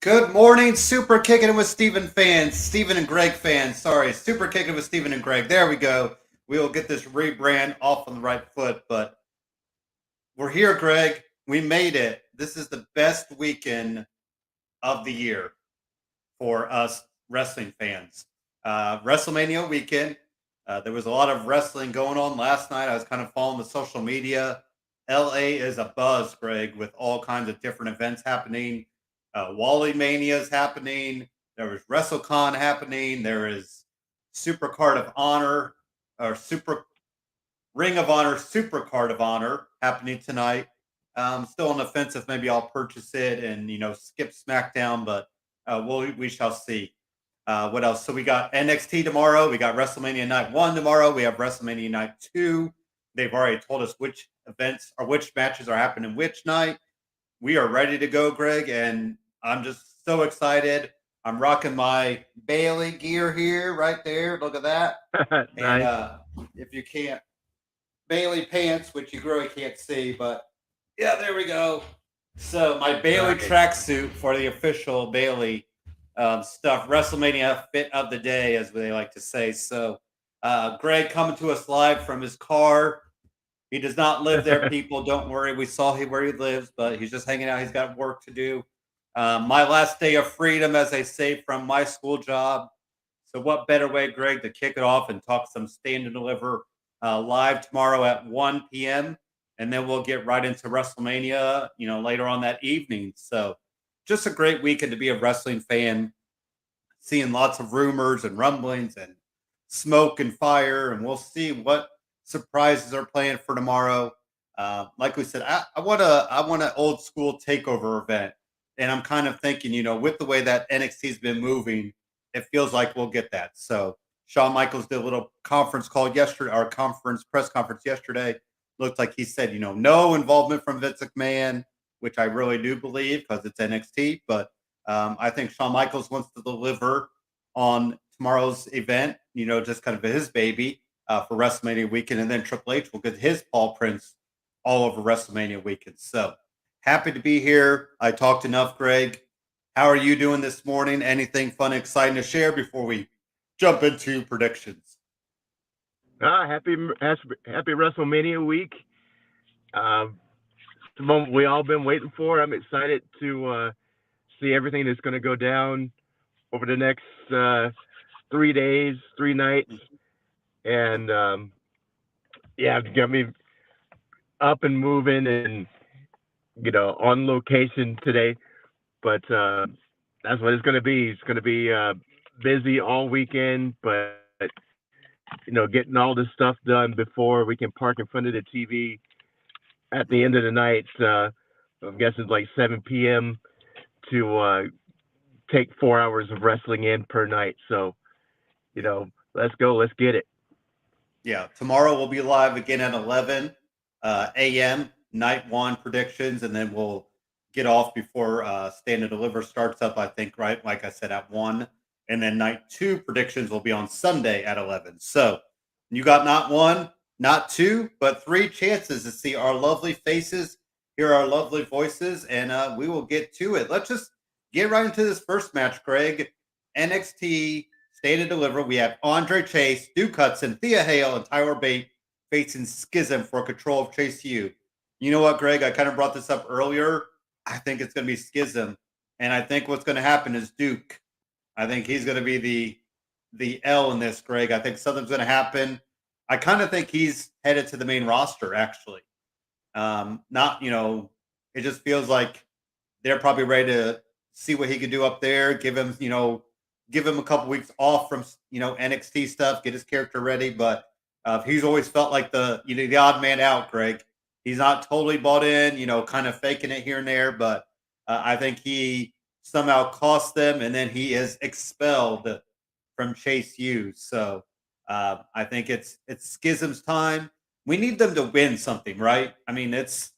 Good morning, Super Kicking with Steven fans, Steven and Greg fans. Sorry, Super Kicking with Steven and Greg. There we go. We will get this rebrand off on the right foot, but we're here, Greg. We made it. This is the best weekend of the year for us wrestling fans. WrestleMania weekend. There was a lot of wrestling going on last night. I was kind of following the social media. LA is a buzz, Greg, with all kinds of different events happening. Wally Mania is happening. There was WrestleCon happening. There is Super Card of Honor or Super Ring of Honor, Super Card of Honor happening tonight. Still on the fence if maybe I'll purchase it and skip SmackDown, but we shall see. What else? So we got NXT tomorrow. We got WrestleMania Night 1 tomorrow. We have WrestleMania Night 2. They've already told us which events or which matches are happening which night. We are ready to go, Greg, and I'm just so excited. I'm rocking my Bailey gear here, right there. Look at that. Nice. And if you can't, Bailey pants, which you really can't see, but yeah, there we go. So my Bailey Nice. tracksuit for the official Bailey stuff, WrestleMania fit of the day, as they like to say. So Greg coming to us live from his car. He does not live there, people. Don't worry. We saw where he lives, but he's just hanging out. He's got work to do. My last day of freedom, as I say, from my school job. So what better way, Greg, to kick it off and talk some Stand and Deliver live tomorrow at 1 p.m. And then we'll get right into WrestleMania, later on that evening. So just a great weekend to be a wrestling fan, seeing lots of rumors and rumblings and smoke and fire. And we'll see what surprises are planned for tomorrow. Like we said, I want an old school takeover event. And I'm kind of thinking, with the way that NXT's been moving, it feels like we'll get that. So Shawn Michaels did a little conference call yesterday, our press conference yesterday. Looked like he said, no involvement from Vince McMahon, which I really do believe because it's NXT. But I think Shawn Michaels wants to deliver on tomorrow's event, just kind of his baby for WrestleMania weekend. And then Triple H will get his paw prints all over WrestleMania weekend. So happy to be here. I talked enough, Greg. How are you doing this morning? Anything fun, exciting to share before we jump into predictions? Happy WrestleMania week. The moment we all been waiting for. I'm excited to see everything that's going to go down over the next 3 days, 3 nights, and got me up and moving and on location today. But that's what it's going to be. It's going to be busy all weekend, but getting all this stuff done before we can park in front of the TV at the end of the night. I'm guessing like 7 p.m. to take 4 hours of wrestling in per night. So, let's go. Let's get it. Yeah, tomorrow we'll be live again at 11 a.m. Night 1 predictions, and then we'll get off before Stand and Deliver starts up, I think, right? Like I said, at 1. And then night 2 predictions will be on Sunday at 11. So you got not 1, not 2, but 3 chances to see our lovely faces, hear our lovely voices, and we will get to it. Let's just get right into this first match, Greg. NXT Stand and Deliver. We have Andre Chase, Duke Hudson, Thea Hale, and Tyler Bate facing Schism for control of Chase U. You know what, Greg? I kind of brought this up earlier. I think it's going to be Schism. And I think what's going to happen is Duke. I think he's going to be the L in this, Greg. I think something's going to happen. I kind of think he's headed to the main roster, actually. It just feels like they're probably ready to see what he can do up there, give him a couple weeks off from, NXT stuff, get his character ready. But he's always felt like the odd man out, Greg. He's not totally bought in, kind of faking it here and there. But I think he somehow cost them, and then he is expelled from Chase U. So I think it's Schism's time. We need them to win something, right? I mean, it's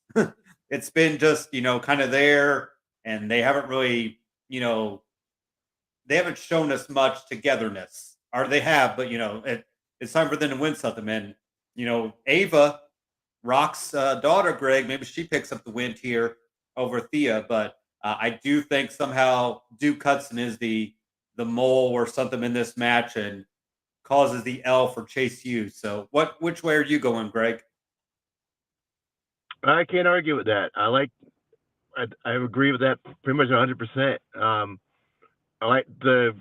it's been just kind of there, and they haven't really they haven't shown us much togetherness, or they have, but it's time for them to win something. And Ava, Rock's daughter, Greg, maybe she picks up the win here over Thea, but I do think somehow Duke Hudson is the mole or something in this match and causes the L for Chase U. So which way are you going, Greg? I can't argue with that. I agree with that pretty much 100%. I like the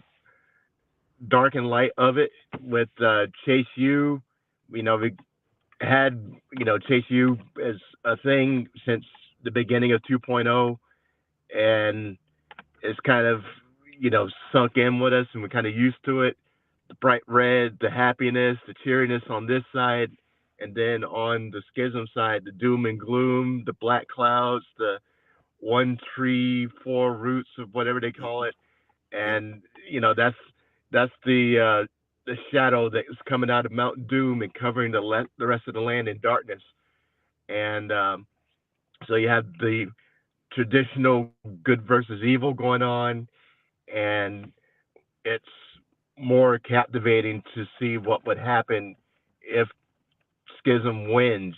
dark and light of it with Chase U. We had Chase U as a thing since the beginning of 2.0, and it's kind of sunk in with us, and we're kind of used to it. The bright red, the happiness, the cheeriness on this side, and then on the Schism side, the doom and gloom, the black clouds, the 1, 3, 4 roots of whatever they call it, and that's the shadow that is coming out of Mount Doom and covering the rest of the land in darkness. And so you have the traditional good versus evil going on, and it's more captivating to see what would happen if Schism wins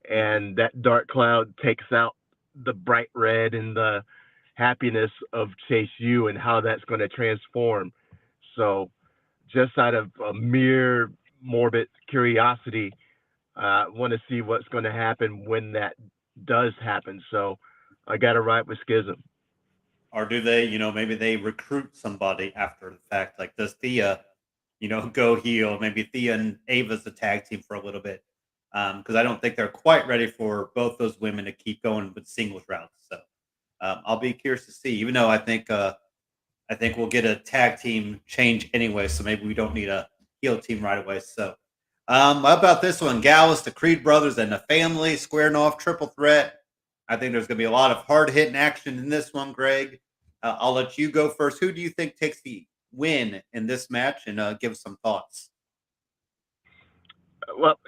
and that dark cloud takes out the bright red and the happiness of Chase U and how that's going to transform. So, just out of a mere morbid curiosity, I want to see what's going to happen when that does happen. So, I got to ride with Schism. Or do they, maybe they recruit somebody after the fact? Like, does Thea, go heel? Maybe Thea and Ava's a tag team for a little bit. Because I don't think they're quite ready for both those women to keep going with singles routes. So I'll be curious to see. Even though I think we'll get a tag team change anyway, so maybe we don't need a heel team right away. So, how about this one? Gallus, the Creed brothers, and the family squaring off triple threat. I think there's going to be a lot of hard hitting action in this one, Greg. I'll let you go first. Who do you think takes the win in this match? And give us some thoughts. Well,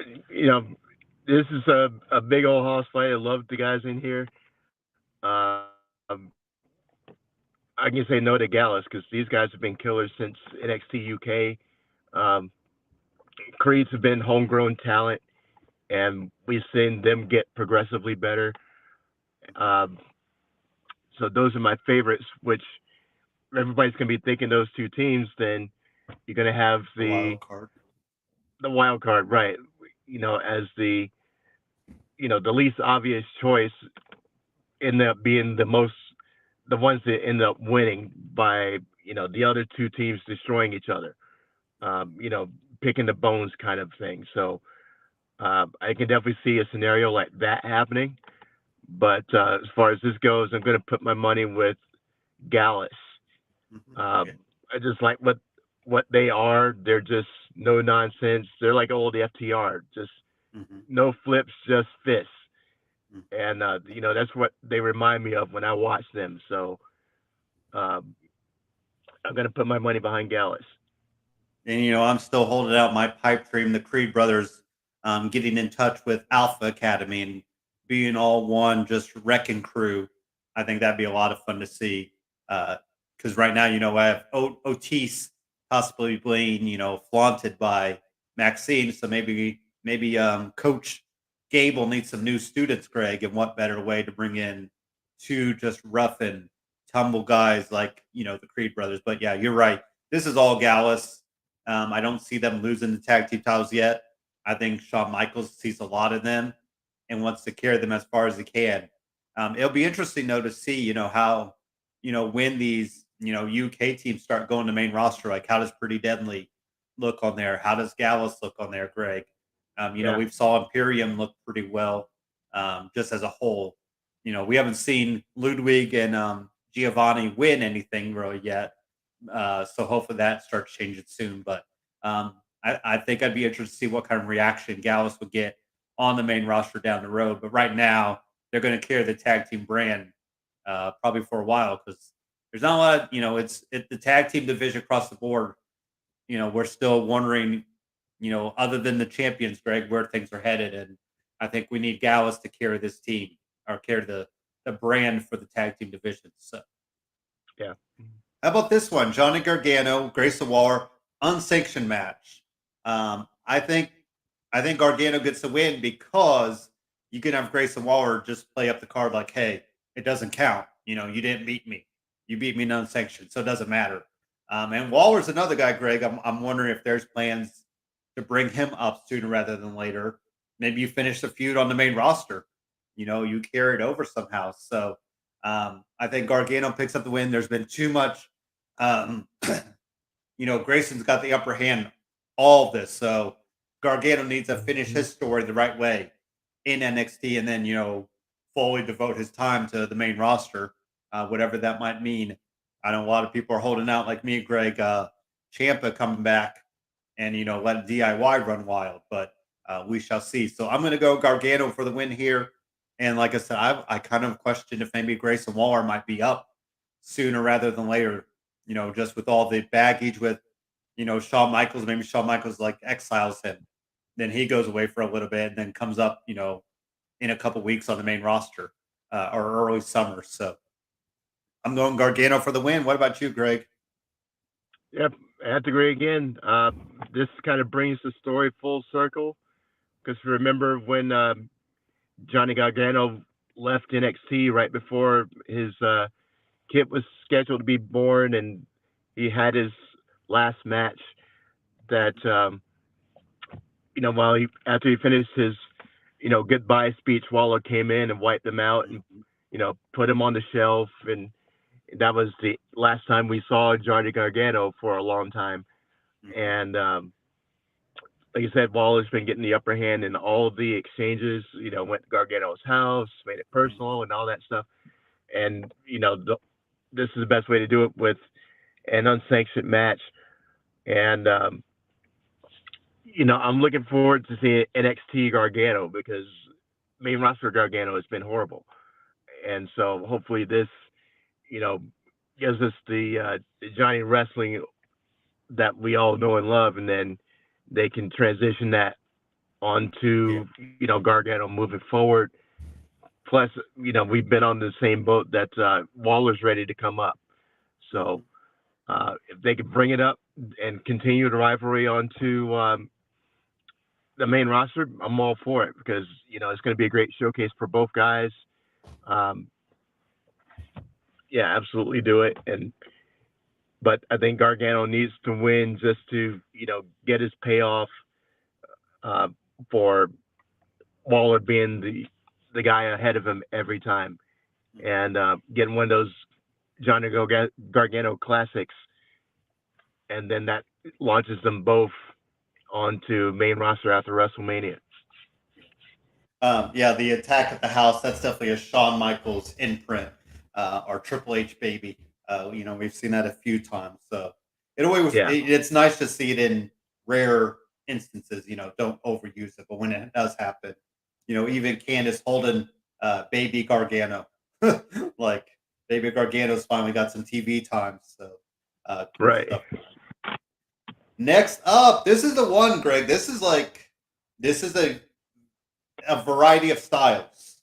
this is a big old house fight. I love the guys in here. Um, I can say no to Gallus because these guys have been killers since NXT UK. Creeds have been homegrown talent, and we've seen them get progressively better. So those are my favorites, which everybody's going to be thinking those two teams. Then you're going to have the wild card, right? As the least obvious choice end up being the ones that end up winning by the other two teams destroying each other, picking the bones kind of thing. So I can definitely see a scenario like that happening. But as far as this goes, I'm going to put my money with Gallus. I just like what they are. They're just no nonsense. They're like old FTR, just no flips, just fists. And that's what they remind me of when I watch them. So I'm going to put my money behind Gallus. And I'm still holding out my pipe dream. The Creed brothers getting in touch with Alpha Academy and being all one, just wrecking crew. I think that'd be a lot of fun to see. Because right now, I have Otis possibly being, flaunted by Maxine. So maybe Coach Gable needs some new students, Greg. And what better way to bring in two just rough and tumble guys like, the Creed brothers. But yeah, you're right. This is all Gallus. I don't see them losing the tag team titles yet. I think Shawn Michaels sees a lot of them and wants to carry them as far as he can. It'll be interesting, though, to see, how, when these, UK teams start going to main roster, like how does Pretty Deadly look on there? How does Gallus look on there, Greg? We've saw Imperium look pretty well just as a whole. We haven't seen Ludwig and Giovanni win anything really yet. So hopefully that starts changing soon. But I think I'd be interested to see what kind of reaction Gallus would get on the main roster down the road. But right now, they're going to carry the tag team brand probably for a while because there's not a lot of, it's the tag team division across the board. We're still wondering, other than the champions, Greg, where things are headed. And I think we need Gallus to carry this team or carry the brand for the tag team division. So, yeah. How about this one? Johnny Gargano, Grayson Waller, unsanctioned match. I think Gargano gets the win because you can have Grayson Waller just play up the card like, hey, it doesn't count. You didn't beat me. You beat me in unsanctioned, so it doesn't matter. And Waller's another guy, Greg. I'm wondering if there's plans to bring him up sooner rather than later. Maybe you finish the feud on the main roster. You carry it over somehow. So I think Gargano picks up the win. There's been too much. Um, Grayson's got the upper hand all of this. So Gargano needs to finish his story the right way in NXT and then, fully devote his time to the main roster, whatever that might mean. I know a lot of people are holding out like me, Greg, Ciampa coming back and, let DIY run wild, but we shall see. So I'm going to go Gargano for the win here. And like I said, I kind of questioned if maybe Grayson Waller might be up sooner rather than later, just with all the baggage with, Shawn Michaels. Maybe Shawn Michaels like exiles him. Then he goes away for a little bit and then comes up, in a couple weeks on the main roster or early summer. So I'm going Gargano for the win. What about you, Greg? Yep, I have to agree again. This kind of brings the story full circle because remember when Johnny Gargano left NXT right before his kid was scheduled to be born, and he had his last match. That after he finished his goodbye speech, Waller came in and wiped him out and put him on the shelf, and that was the last time we saw Johnny Gargano for a long time. And like you said, Waller's been getting the upper hand in all of the exchanges. Went to Gargano's house, made it personal, and all that stuff. And this is the best way to do it with an unsanctioned match. And I'm looking forward to seeing NXT Gargano because main roster Gargano has been horrible, and so hopefully this, gives us the Johnny wrestling that we all know and love, and then they can transition that onto Gargano moving forward. Plus, we've been on the same boat that Waller's ready to come up, so if they could bring it up and continue the rivalry onto the main roster, I'm all for it because it's going to be a great showcase for both guys. Yeah, absolutely do it. But I think Gargano needs to win just to get his payoff for Waller being the guy ahead of him every time, and getting one of those Johnny Gargano classics, and then that launches them both onto main roster after WrestleMania. Yeah, the attack at the house, that's definitely a Shawn Michaels imprint, or Triple H baby. We've seen that a few times. So it's nice to see it in rare instances, don't overuse it. But when it does happen, even Candace holding baby Gargano, like baby Gargano's finally got some TV time. So cool right. stuff. Next up, this is the one, Greg. This is a variety of styles,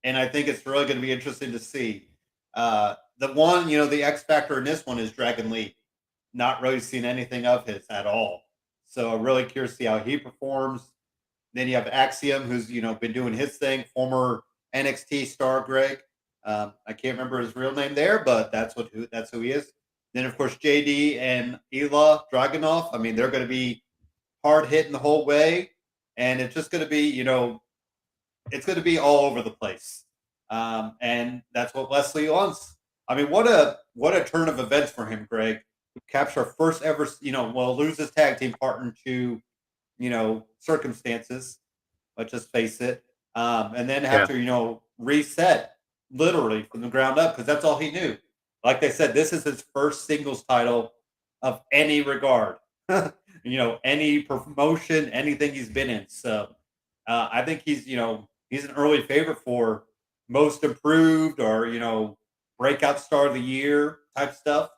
and I think it's really going to be interesting to see. The one, the X factor in this one is Dragon Lee. Not really seen anything of his at all, so I'm really curious to see how he performs. Then you have Axiom, who's been doing his thing, former NXT star Greg. I can't remember his real name there, but that's who he is. Then of course JD and Ilya Dragunov. I mean, they're going to be hard hitting the whole way, and it's just going to be it's going to be all over the place, and that's what Leslie wants. I mean, what a turn of events for him, Greg. Capture first ever, lose his tag team partner to, circumstances. Let's just face it, and then have to, reset literally from the ground up because that's all he knew. Like they said, this is his first singles title of any regard. Any promotion, anything he's been in. So I think he's an early favorite for most improved or breakout star of the year type stuff.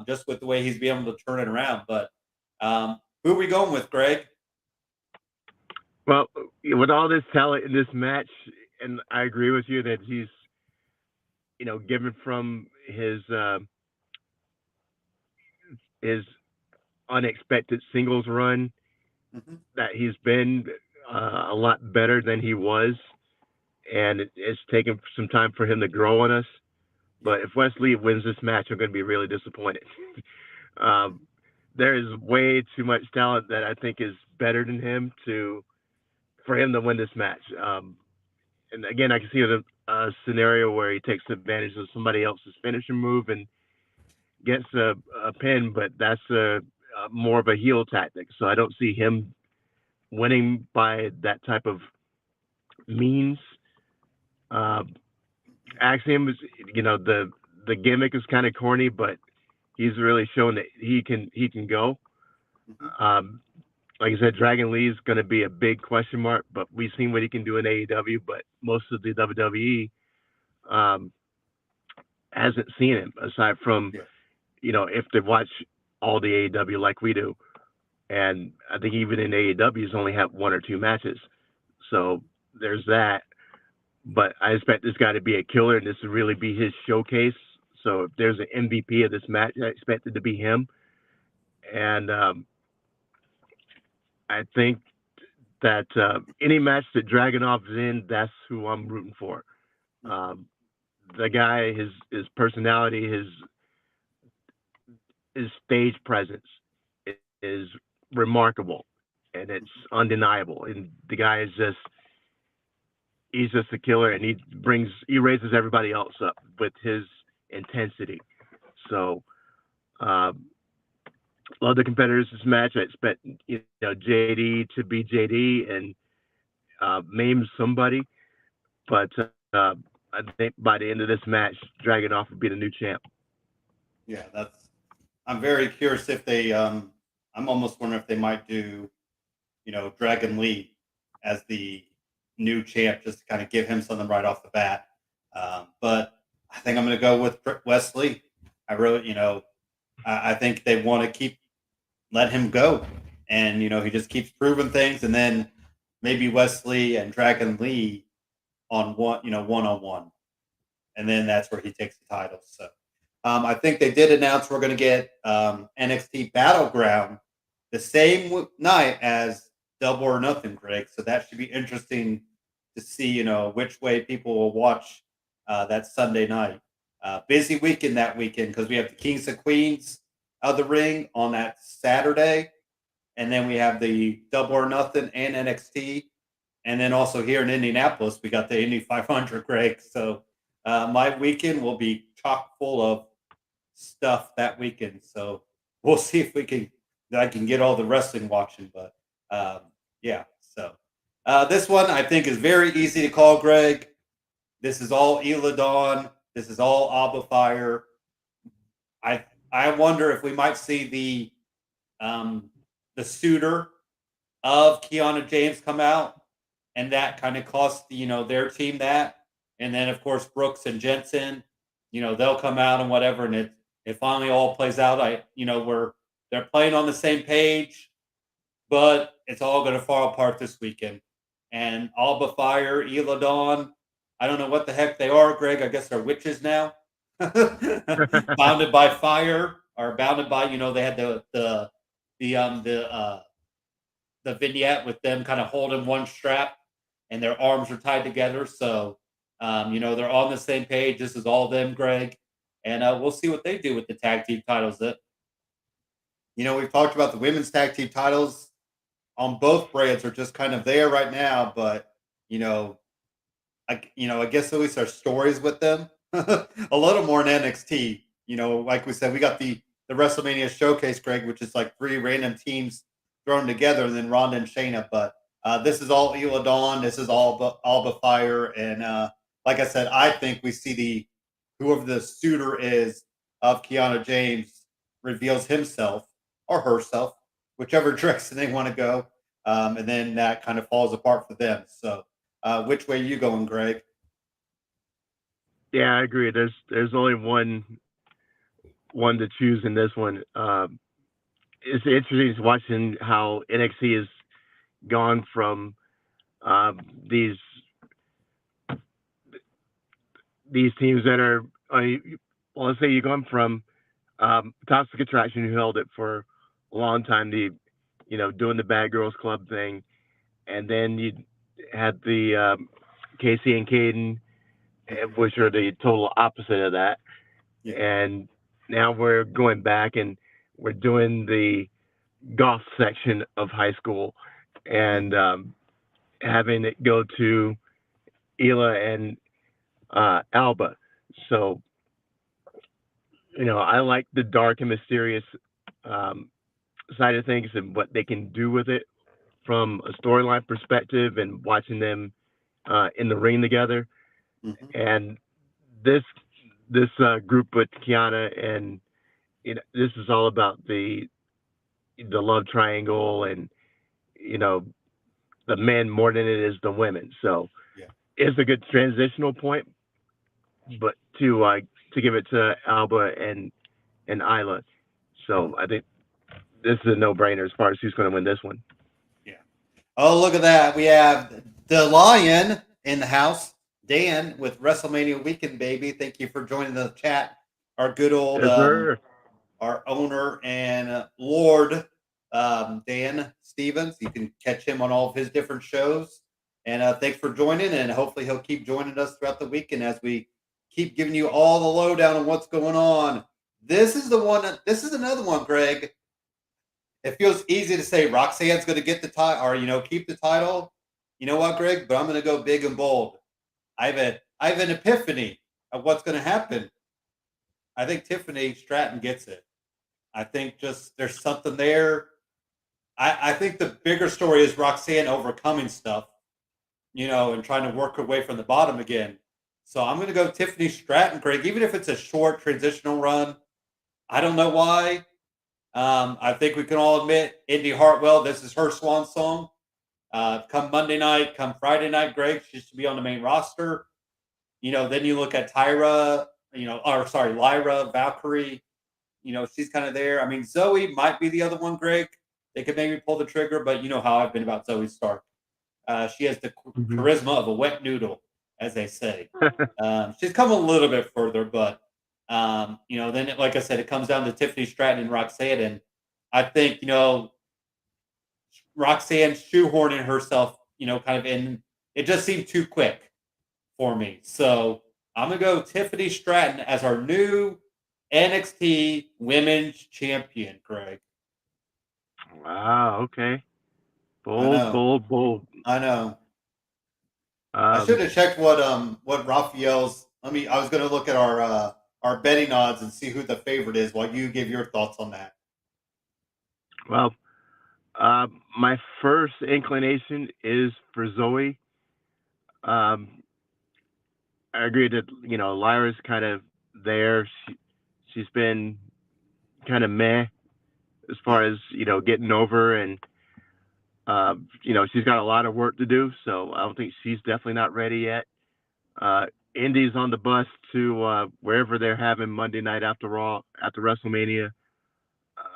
Just with the way he's been able to turn it around. But who are we going with, Greg? Well, with all this talent in this match, and I agree with you that he's given from his unexpected singles run, that he's been a lot better than he was, and it's taken some time for him to grow on us. But if Wesley wins this match, I'm going to be really disappointed. um, there is way too much talent that I think is better than him for him to win this match. And again, I can see a scenario where he takes advantage of somebody else's finishing move and gets a pin, but that's more of a heel tactic. So I don't see him winning by that type of means. Uh, Axiom is, the gimmick is kind of corny, but he's really shown that he can go. Mm-hmm. Like I said, Dragon Lee is going to be a big question mark, but we've seen what he can do in AEW. But most of the WWE hasn't seen him aside from, Yeah. If they watch all the AEW like we do. And I think even in AEW, he's only had one or two matches. So there's that. But I expect this guy to be a killer, and this will really be his showcase. So if there's an MVP of this match, I expect it to be him. And I think that any match that Dragunov is in, that's who I'm rooting for. Mm-hmm. The guy, his personality, his stage presence is remarkable, and it's undeniable. And the guy is he's just a killer, and he raises everybody else up with his intensity. So love the competitors this match. I expect JD to be JD and maim somebody, but I think by the end of this match, Dragunov will be the new champ. Yeah, I'm very curious if they. I'm almost wondering if they might do, Dragon Lee as the new champ, just to kind of give him something right off the bat. But I think I'm going to go with Wesley. I really, I think they want to let him go, and he just keeps proving things, and then maybe Wesley and Dragon Lee on one on one, and then that's where he takes the title. So I think they did announce we're going to get NXT Battleground the same night as Double or Nothing, Greg. So that should be interesting to see, which way people will watch that Sunday night. Busy weekend that weekend because we have the Kings and Queens of the Ring on that Saturday, and then we have the Double or Nothing and NXT, and then also here in Indianapolis we got the Indy 500, Greg. So my weekend will be chock full of stuff that weekend. So we'll see if I can get all the wrestling watching. But yeah, so this one I think is very easy to call, Greg. This is all Eladon. This is all Abba Fire. I wonder if we might see the suitor of Kiana James come out, and that kind of cost their team that. And then of course Brooks and Jensen, they'll come out and whatever, and it finally all plays out. They're playing on the same page, but it's all going to fall apart this weekend. And Alba Fire, Eladon, I don't know what the heck they are, Greg. I guess they're witches now, bounded by fire or bounded by. They had the vignette with them kind of holding one strap, and their arms are tied together. So they're on the same page. This is all them, Greg, and we'll see what they do with the tag team titles. That we've talked about the women's tag team titles on both brands are just kind of there right now, but I guess at least our stories with them a little more in NXT. Like we said, we got the WrestleMania Showcase, Greg, which is like three random teams thrown together, and then Ronda and Shayna. But this is all Ela Dawn. This is all Alba Fire, and like I said, I think we see whoever the suitor is of Kiana James reveals himself or herself, whichever direction they want to go, and then that kind of falls apart for them. So, which way are you going, Greg? Yeah, I agree. There's only one to choose in this one. It's interesting watching how NXT has gone from these teams that are, well, let's say you're going from Toxic Attraction, who held it for a long time, doing the Bad Girls Club thing, and then you had the Casey and Caden which are the total opposite of that. Yeah. And now we're going back and we're doing the golf section of high school and having it go to Ela and Alba. So, I like the dark and mysterious um, side of things and what they can do with it from a storyline perspective and watching them in the ring together. Mm-hmm. And this group with Kiana and this is all about the love triangle and the men more than it is the women. So Yeah. it's a good transitional point, but to give it to Alba and Isla. So I think this is a no-brainer as far as who's going to win this one. Yeah. Oh, look at that. We have the Lion in the house, Dan, with WrestleMania Weekend, baby. Thank you for joining the chat. Our good old, Yes, our owner and Lord, Dan Stevens. You can catch him on all of his different shows. And thanks for joining. And hopefully he'll keep joining us throughout the weekend as we keep giving you all the lowdown on what's going on. This is the one. This is another one, Greg. It feels easy to say Roxanne's going to get the title or, keep the title. You know what, Greg? But I'm going to go big and bold. I have an epiphany of what's going to happen. I think Tiffany Stratton gets it. I think just there's something there. I think the bigger story is Roxanne overcoming stuff, and trying to work her way from the bottom again. So I'm going to go Tiffany Stratton, Greg, even if it's a short transitional run. I don't know why. I think we can all admit Indy Hartwell, this is her swan song. Come Monday night, come Friday night, Greg, she should be on the main roster. Then you look at Lyra, Valkyrie, she's kind of there. I mean, Zoe might be the other one, Greg. They could maybe pull the trigger, but you know how I've been about Zoe Stark. She has the charisma of a wet noodle, as they say. She's come a little bit further, but then like I said, it comes down to Tiffany Stratton and Roxanne, and I think Roxanne shoehorning herself, kind of in. It just seemed too quick for me, so I'm gonna go Tiffany Stratton as our new NXT Women's Champion, Greg. Wow. Okay. I know. Bold. I know. I should have checked what Raphael's. I was going to look at our betting odds and see who the favorite is while you give your thoughts on that. Well, my first inclination is for Zoe. I agree that Lyra's kind of there. She's been kind of meh as far as getting over, and she's got a lot of work to do. So I don't think she's definitely not ready yet. Indy's on the bus to wherever they're having Monday night after WrestleMania.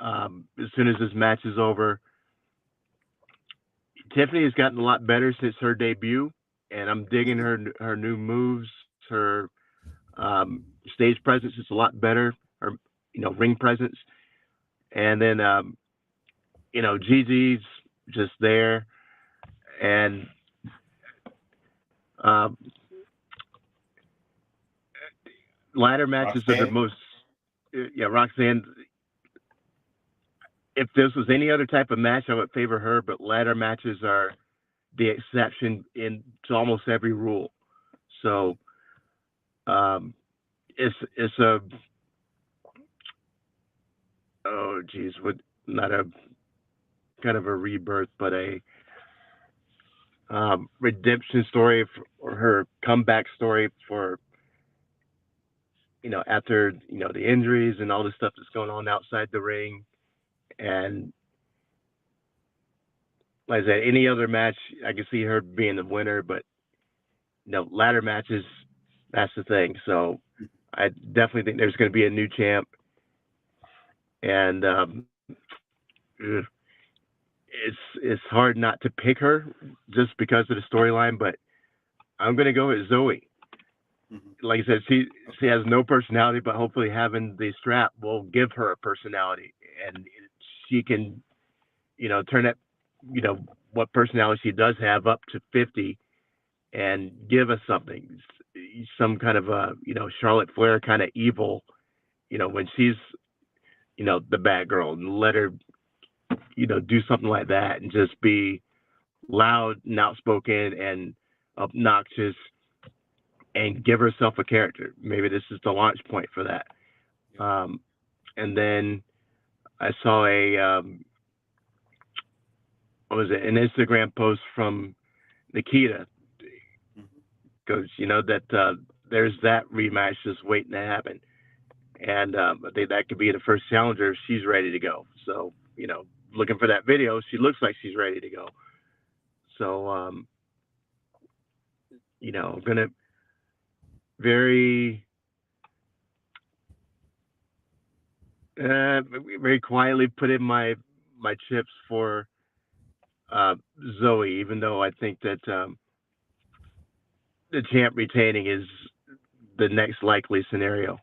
As soon as this match is over, Tiffany has gotten a lot better since her debut, and I'm digging her new moves. Her stage presence is a lot better. Her ring presence, and then Gigi's just there, and ladder matches Roxanne? are the most. Roxanne. If this was any other type of match, I would favor her, but ladder matches are the exception to almost every rule. So it's a not a kind of a rebirth, but a redemption story or her comeback story for after the injuries and all the stuff that's going on outside the ring. And like I said, any other match, I can see her being the winner, but ladder matches, that's the thing. So I definitely think there's going to be a new champ, and it's hard not to pick her just because of the storyline. But I'm going to go with Zoe. Like I said, she has no personality, but hopefully having the strap will give her a personality, and she can turn that what personality she does have up to 50 and give us something. some kind of a Charlotte Flair kind of evil, when she's the bad girl, and let her do something like that and just be loud and outspoken and obnoxious and give herself a character. Maybe this is the launch point for that. And then I saw what was it, an Instagram post from Nikita, because that there's that rematch just waiting to happen, and I think that could be the first challenger if she's ready to go. So looking for that video, she looks like she's ready to go. So I'm gonna very very quietly put in my chips for Zoe, even though I think that the champ retaining is the next likely scenario.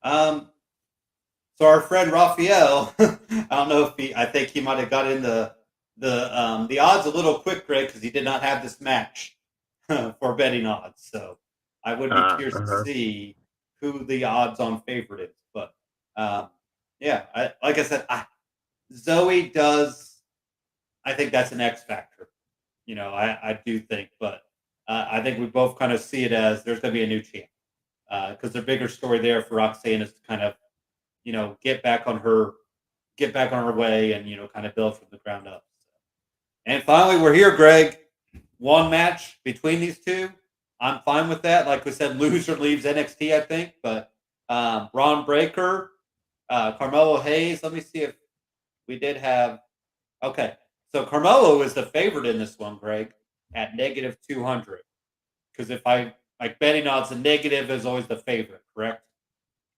So our friend Raphael, I don't know if I think he might have got in the odds a little quick, Greg, because he did not have this match for betting odds. So I would be curious to see who the odds-on favorite is. But yeah, like I said, Zoe does. I think that's an X factor. I do think, but I think we both kind of see it as there's going to be a new champ, because the bigger story there for Roxanne is to kind of get back on her way and kind of build from the ground up. And finally, we're here, Greg. One match between these two. I'm fine with that. Like we said, loser leaves NXT, I think. But Braun Breaker, Carmelo Hayes. Let me see if we did have. Okay, so Carmelo is the favorite in this one, Greg, at -200. Because if I like betting odds, the negative is always the favorite, correct?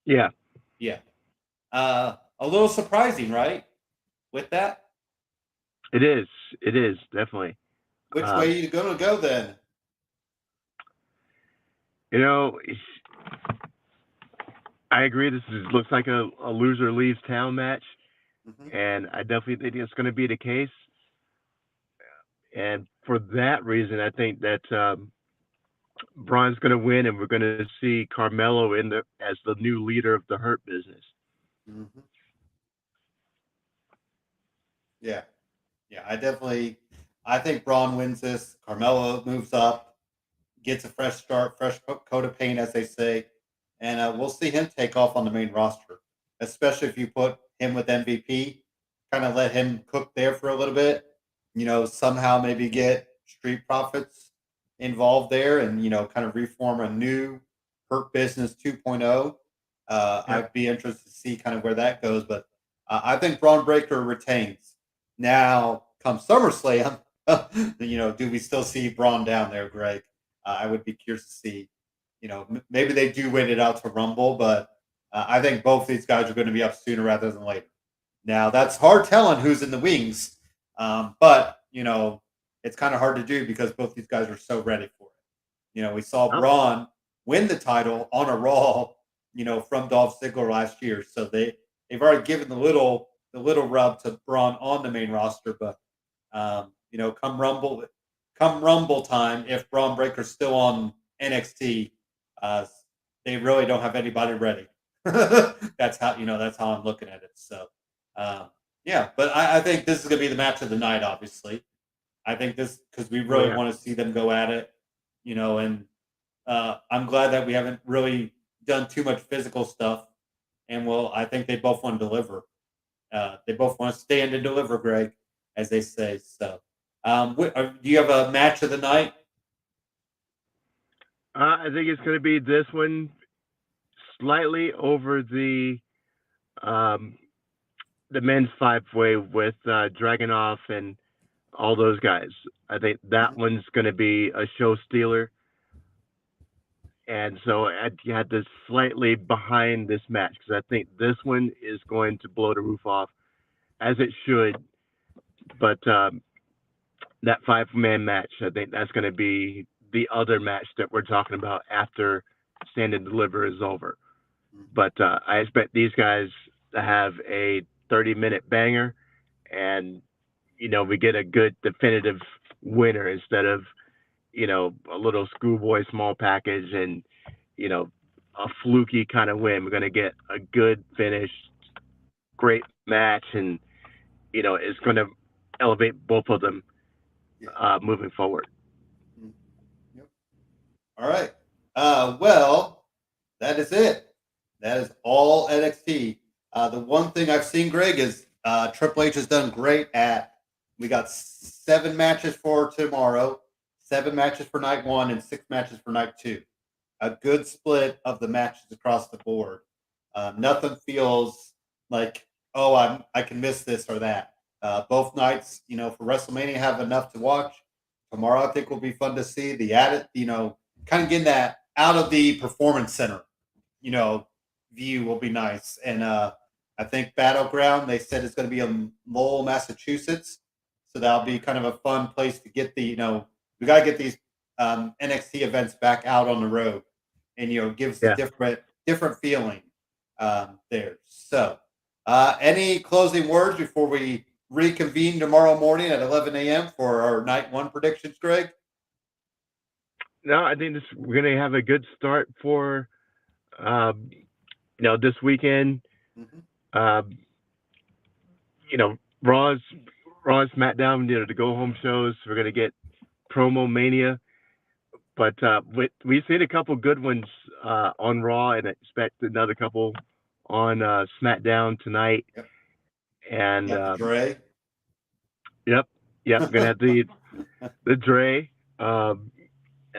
Yeah. Yeah. A little surprising, right? With that? It is. It is, definitely. Which way are you going to go then? I agree. This looks like a loser leaves town match. And I definitely think it's going to be the case. And for that reason, I think that Braun's going to win, and we're going to see Carmelo as the new leader of the Hurt Business. Yeah, I think Braun wins this. Carmelo moves up, gets a fresh start, fresh coat of paint, as they say, and we'll see him take off on the main roster, especially if you put him with MVP, kind of let him cook there for a little bit. Somehow maybe get Street Profits involved there, and kind of reform a new Hurt Business 2.0. I'd be interested to see kind of where that goes, but I think Braun Breaker retains. Now, come SummerSlam, do we still see Braun down there, Greg? I would be curious to see. Maybe they do win it out to Rumble, but I think both these guys are going to be up sooner rather than later. Now, that's hard telling who's in the wings, but it's kind of hard to do because both these guys are so ready for it. We saw Braun win the title on a Raw, from Dolph Ziggler last year, so they've already given the little rub to Braun on the main roster, but come Rumble time, if Braun Breaker's still on NXT, they really don't have anybody ready. That's how I'm looking at it. So yeah, but I think this is gonna be the match of the night. Obviously, I think this because we really want to see them go at it. And I'm glad that we haven't really done too much physical stuff, and I think they both want to deliver. They both want to stand and deliver, Greg, as they say. So, do you have a match of the night? I think it's going to be this one, slightly over the men's 5-way with Dragunov and all those guys. I think that one's going to be a show stealer. And so I had this slightly behind this match because I think this one is going to blow the roof off, as it should. But that 5-man match, I think that's going to be the other match that we're talking about after Stand and Deliver is over. But I expect these guys to have a 30-minute banger, and we get a good definitive winner instead of a little schoolboy small package and, a fluky kind of win. We're going to get a good finish, great match, and, it's going to elevate both of them moving forward. Yep. All right. Well, that is it. That is all NXT. The one thing I've seen, Greg, is Triple H has done great we got 7 matches for tomorrow, 7 matches for night 1, and 6 matches for night 2. A good split of the matches across the board. Nothing feels like, oh, I can miss this or that. Both nights, for WrestleMania, have enough to watch. Tomorrow, I think will be fun to see. The added, kind of getting that out of the performance center, view will be nice. And I think Battleground, they said it's going to be in Lowell, Massachusetts. So that'll be kind of a fun place to get we got to get these NXT events back out on the road. And, gives a different feeling there. So any closing words before we reconvene tomorrow morning at 11 a.m. for our night 1 predictions, Greg? No, I think we're going to have a good start for, this weekend. Mm-hmm. Raw's SmackDown, the go home shows. We're going to get Promo Mania. But we've seen a couple good ones on Raw, and I expect another couple on SmackDown tonight. Yep. And Dre. Yep. We're gonna have the Dre, and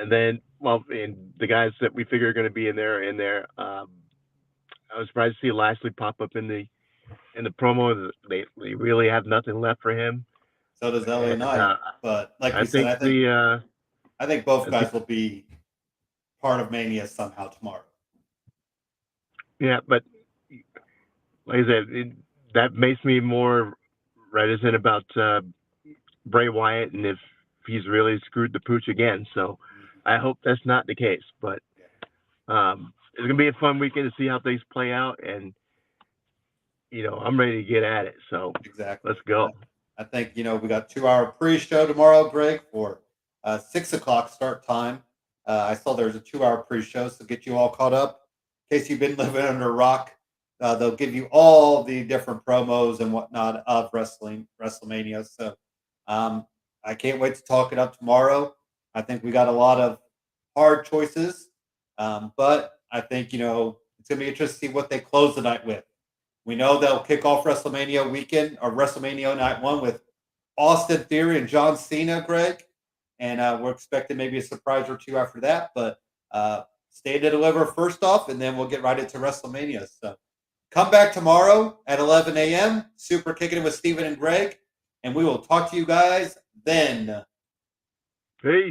then and the guys that we figure are going to be in there. I was surprised to see Lashley pop up in the promo. They really have nothing left for him. So does LA Knight. But like we said, I think both guys will be part of Mania somehow tomorrow. Yeah, but like I said, that makes me more reticent about Bray Wyatt and if he's really screwed the pooch again. So I hope that's not the case. But it's going to be a fun weekend to see how things play out. And, I'm ready to get at it. So exactly, let's go. I think, we got 2-hour pre-show tomorrow, Greg, for 6 o'clock start time. I saw there's a 2-hour pre-show, so get you all caught up. In case you've been living under a rock, they'll give you all the different promos and whatnot of WrestleMania. So I can't wait to talk it up tomorrow. I think we got a lot of hard choices, but I think, it's going to be interesting to see what they close the night with. We know they'll kick off WrestleMania weekend or WrestleMania night 1 with Austin Theory and John Cena, Greg. And we're expecting maybe a surprise or 2 after that. But Stand and Deliver first off, and then we'll get right into WrestleMania. So come back tomorrow at 11 a.m. Superkickin with Steven and Greg. And we will talk to you guys then. Peace.